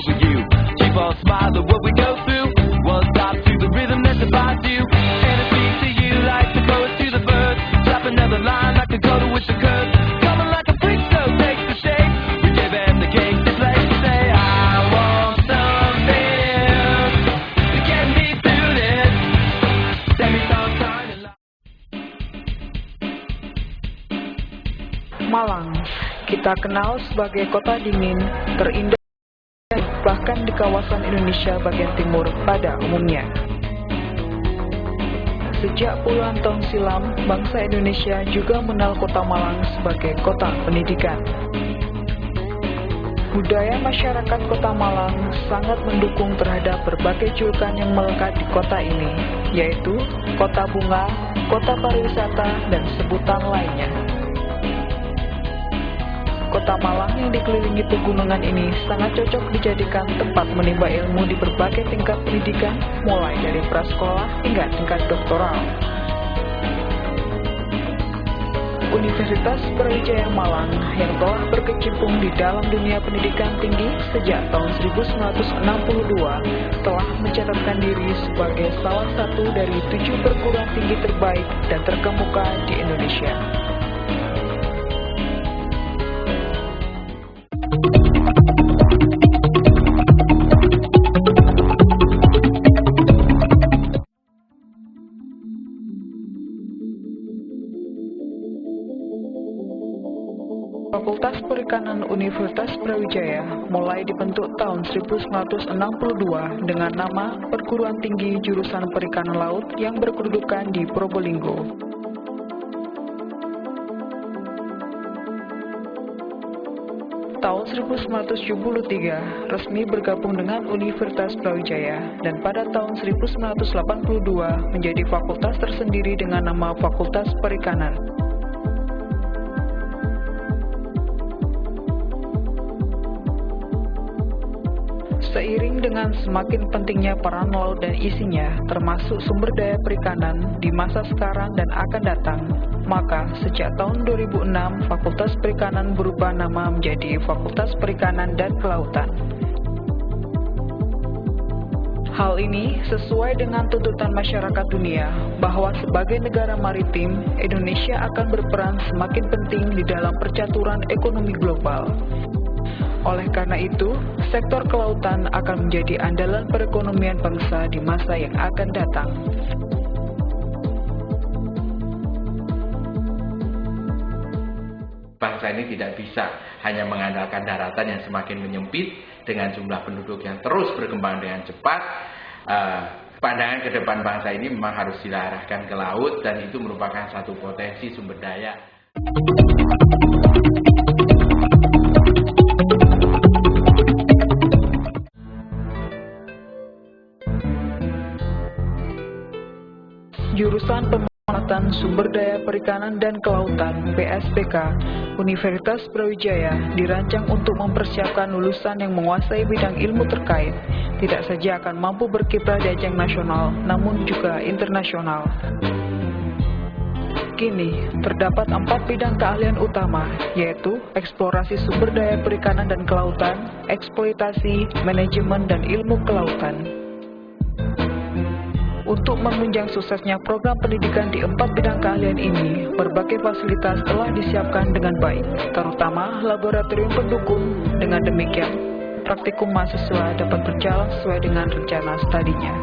over you. Keep on smiling what we go through. One stop to the rhythm that defines you. And it speaks to you like the poet to the birds. Drop another line like a coda with the curves. Coming like a freak show takes the shape. We give them the cake to play to say I want something to get me through this. Send me some kind of love. Malang, kita kenal sebagai kota dingin, terindah, bahkan di kawasan Indonesia bagian timur pada umumnya. Sejak puluhan tahun silam, bangsa Indonesia juga mengenal kota Malang sebagai kota pendidikan. Budaya masyarakat kota Malang sangat mendukung terhadap berbagai julukan yang melekat di kota ini, yaitu kota bunga, kota pariwisata, dan sebutan lainnya. Kota Malang yang dikelilingi pegunungan ini sangat cocok dijadikan tempat menimba ilmu di berbagai tingkat pendidikan, mulai dari prasekolah hingga tingkat doktoral. Universitas Brawijaya Malang yang telah berkecimpung di dalam dunia pendidikan tinggi sejak tahun 1962 telah mencatatkan diri sebagai salah satu dari 7 perguruan tinggi terbaik dan terkemuka di Indonesia. Fakultas Perikanan Universitas Brawijaya mulai dibentuk tahun 1962 dengan nama Perguruan Tinggi Jurusan Perikanan Laut yang berkedudukan di Probolinggo. Tahun 1973 resmi bergabung dengan Universitas Brawijaya dan pada tahun 1982 menjadi fakultas tersendiri dengan nama Fakultas Perikanan. Seiring dengan semakin pentingnya peran laut dan isinya, termasuk sumber daya perikanan di masa sekarang dan akan datang, maka sejak tahun 2006 Fakultas Perikanan berubah nama menjadi Fakultas Perikanan dan Kelautan. Hal ini sesuai dengan tuntutan masyarakat dunia bahwa sebagai negara maritim, Indonesia akan berperan semakin penting di dalam percaturan ekonomi global. Oleh karena itu, sektor kelautan akan menjadi andalan perekonomian bangsa di masa yang akan datang. Bangsa ini tidak bisa hanya mengandalkan daratan yang semakin menyempit dengan jumlah penduduk yang terus berkembang dengan cepat. Pandangan ke depan bangsa ini memang harus diarahkan ke laut dan itu merupakan satu potensi sumber daya. Jurusan Pemanfaatan Sumber Daya Perikanan dan Kelautan (PSPK) Universitas Brawijaya dirancang untuk mempersiapkan lulusan yang menguasai bidang ilmu terkait, tidak saja akan mampu berkiprah di ajang nasional, namun juga internasional. Kini, terdapat 4 bidang keahlian utama, yaitu eksplorasi sumber daya perikanan dan kelautan, eksploitasi, manajemen, dan ilmu kelautan. Untuk menunjang suksesnya program pendidikan di 4 bidang keahlian ini, berbagai fasilitas telah disiapkan dengan baik, terutama laboratorium pendukung. Dengan demikian, praktikum mahasiswa dapat berjalan sesuai dengan rencana studinya.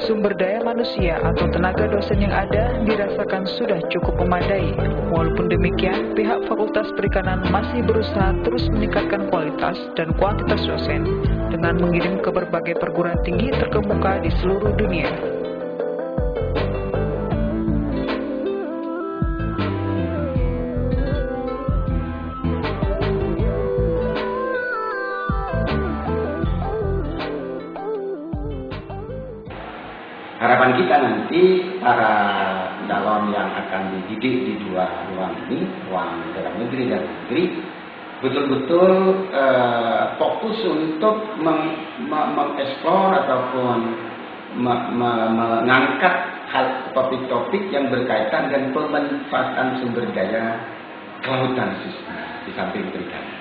Sumber daya manusia atau tenaga dosen yang ada dirasakan sudah cukup memadai. Walaupun demikian, pihak Fakultas Perikanan masih berusaha terus meningkatkan kualitas dan kuantitas dosen dengan mengirim ke berbagai perguruan tinggi terkemuka di seluruh dunia. harapan kita nanti para calon yang akan dididik di dua ruang ini, ruang dalam negeri dan negeri, betul-betul fokus untuk mengeksplor ataupun mengangkat hal topik-topik yang berkaitan dengan pemanfaatan sumber daya kelautan di samping perikanan.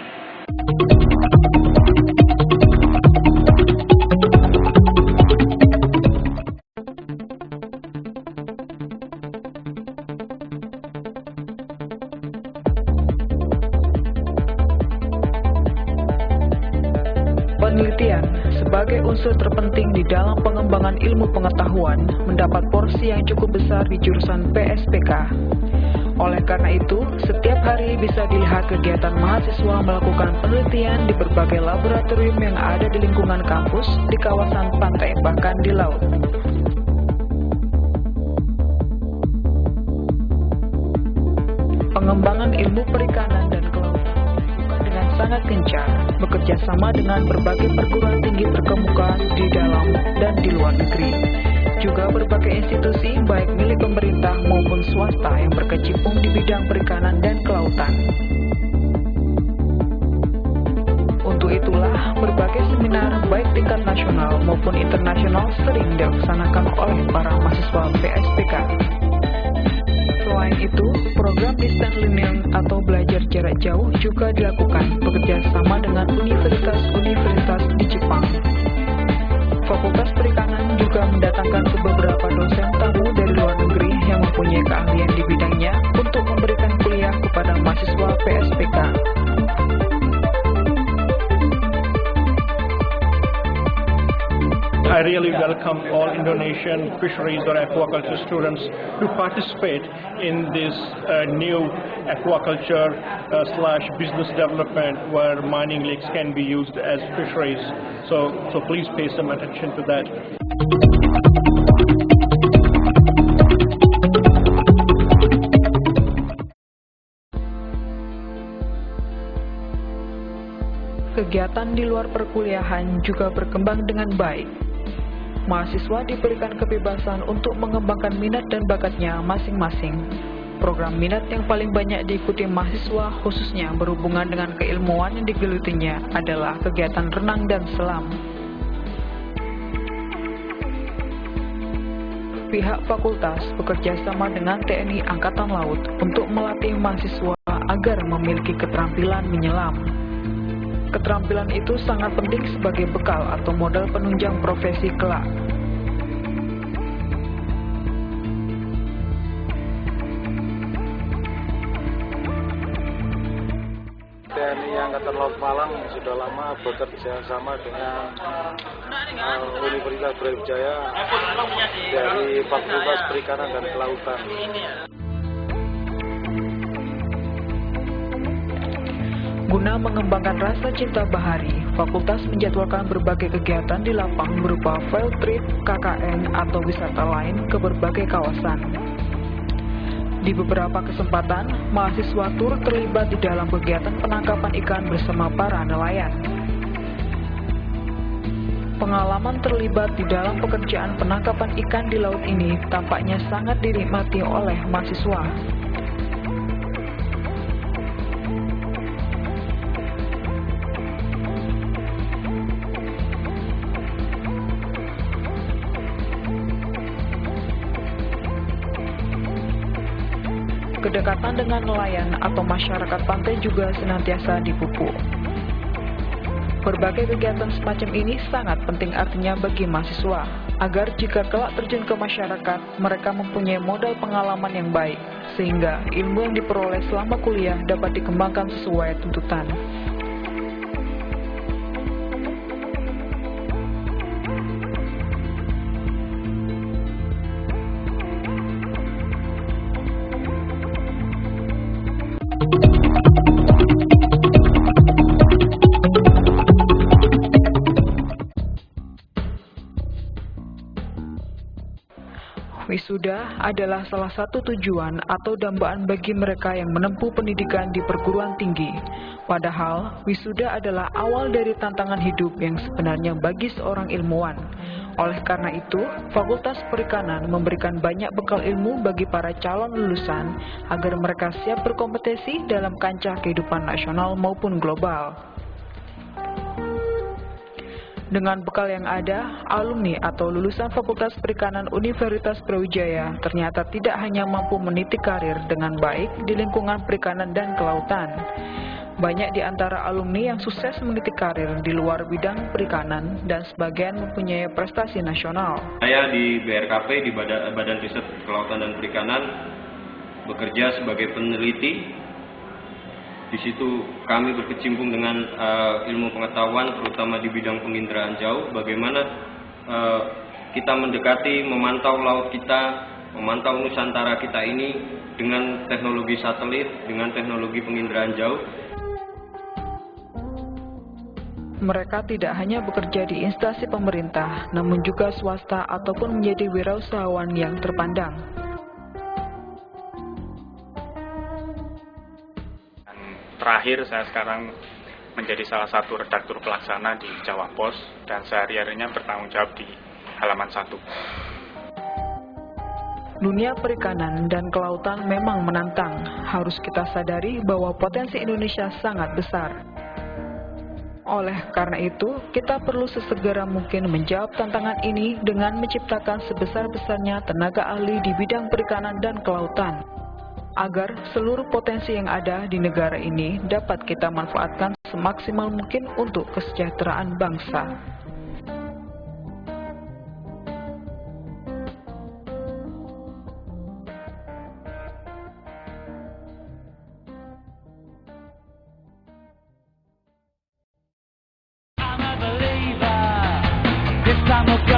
Penelitian sebagai unsur terpenting di dalam pengembangan ilmu pengetahuan mendapat porsi yang cukup besar di jurusan PSPK. Oleh karena itu, setiap hari bisa dilihat kegiatan mahasiswa melakukan penelitian di berbagai laboratorium yang ada di lingkungan kampus, di kawasan pantai, bahkan di laut. Pengembangan ilmu perikanan dan kelautan dilakukan dengan sangat gencar, bekerja sama dengan berbagai perguruan tinggi terkemuka di dalam dan di luar negeri. Juga berbagai institusi baik milik pemerintah maupun swasta yang berkecimpung di bidang perikanan dan kelautan. Untuk itulah, berbagai seminar baik tingkat nasional maupun internasional sering dilaksanakan oleh para mahasiswa PSPK. Selain itu, program distance learning atau belajar jarak jauh juga dilakukan bekerja sama dengan universitas-universitas di Jepang. Fakultas Perikanan juga mendatangkan beberapa dosen tamu dari luar negeri yang mempunyai keahlian di bidangnya untuk memberikan kuliah kepada mahasiswa PSPK. I really welcome all Indonesian fisheries or aquaculture students to participate in this new aquaculture / business development where mining lakes can be used as fisheries. So please pay some attention to that. Kegiatan di luar perkuliahan juga berkembang dengan baik. Mahasiswa diberikan kebebasan untuk mengembangkan minat dan bakatnya masing-masing. Program minat yang paling banyak diikuti mahasiswa khususnya berhubungan dengan keilmuan yang digelutinya adalah kegiatan renang dan selam. Pihak fakultas bekerja sama dengan TNI Angkatan Laut untuk melatih mahasiswa agar memiliki keterampilan menyelam. Keterampilan itu sangat penting sebagai bekal atau modal penunjang profesi kelak. TNI Angkatan Laut Malang sudah lama bekerja sama dengan Universitas Brawijaya dari Fakultas Perikanan dan Kelautan. Guna mengembangkan rasa cinta bahari, fakultas menjadwalkan berbagai kegiatan di lapang berupa field trip, KKN, atau wisata lain ke berbagai kawasan. Di beberapa kesempatan, mahasiswa turut terlibat di dalam kegiatan penangkapan ikan bersama para nelayan. Pengalaman terlibat di dalam pekerjaan penangkapan ikan di laut ini tampaknya sangat dinikmati oleh mahasiswa. Kedekatan dengan nelayan atau masyarakat pantai juga senantiasa dipupuk. Berbagai kegiatan semacam ini sangat penting artinya bagi mahasiswa, agar jika kelak terjun ke masyarakat, mereka mempunyai modal pengalaman yang baik, sehingga ilmu yang diperoleh selama kuliah dapat dikembangkan sesuai tuntutan. Wisuda adalah salah satu tujuan atau dambaan bagi mereka yang menempuh pendidikan di perguruan tinggi. Padahal, wisuda adalah awal dari tantangan hidup yang sebenarnya bagi seorang ilmuwan. Oleh karena itu, Fakultas Perikanan memberikan banyak bekal ilmu bagi para calon lulusan agar mereka siap berkompetisi dalam kancah kehidupan nasional maupun global. Dengan bekal yang ada, alumni atau lulusan Fakultas Perikanan Universitas Brawijaya ternyata tidak hanya mampu meniti karir dengan baik di lingkungan perikanan dan kelautan. Banyak di antara alumni yang sukses meniti karir di luar bidang perikanan dan sebagian mempunyai prestasi nasional. Saya di BRKP, di Badan Riset Kelautan dan Perikanan, bekerja sebagai peneliti. Di situ kami berkecimpung dengan ilmu pengetahuan, terutama di bidang penginderaan jauh, bagaimana kita mendekati, memantau laut kita, memantau Nusantara kita ini dengan teknologi satelit, dengan teknologi penginderaan jauh. Mereka tidak hanya bekerja di instansi pemerintah, namun juga swasta ataupun menjadi wirausahawan yang terpandang. Terakhir, saya sekarang menjadi salah satu redaktur pelaksana di Jawa Pos dan sehari-harinya bertanggung jawab di halaman 1. Dunia perikanan dan kelautan memang menantang. Harus kita sadari bahwa potensi Indonesia sangat besar. Oleh karena itu, kita perlu sesegera mungkin menjawab tantangan ini dengan menciptakan sebesar-besarnya tenaga ahli di bidang perikanan dan kelautan, agar seluruh potensi yang ada di negara ini dapat kita manfaatkan semaksimal mungkin untuk kesejahteraan bangsa. I'm a believer. This time we'll go.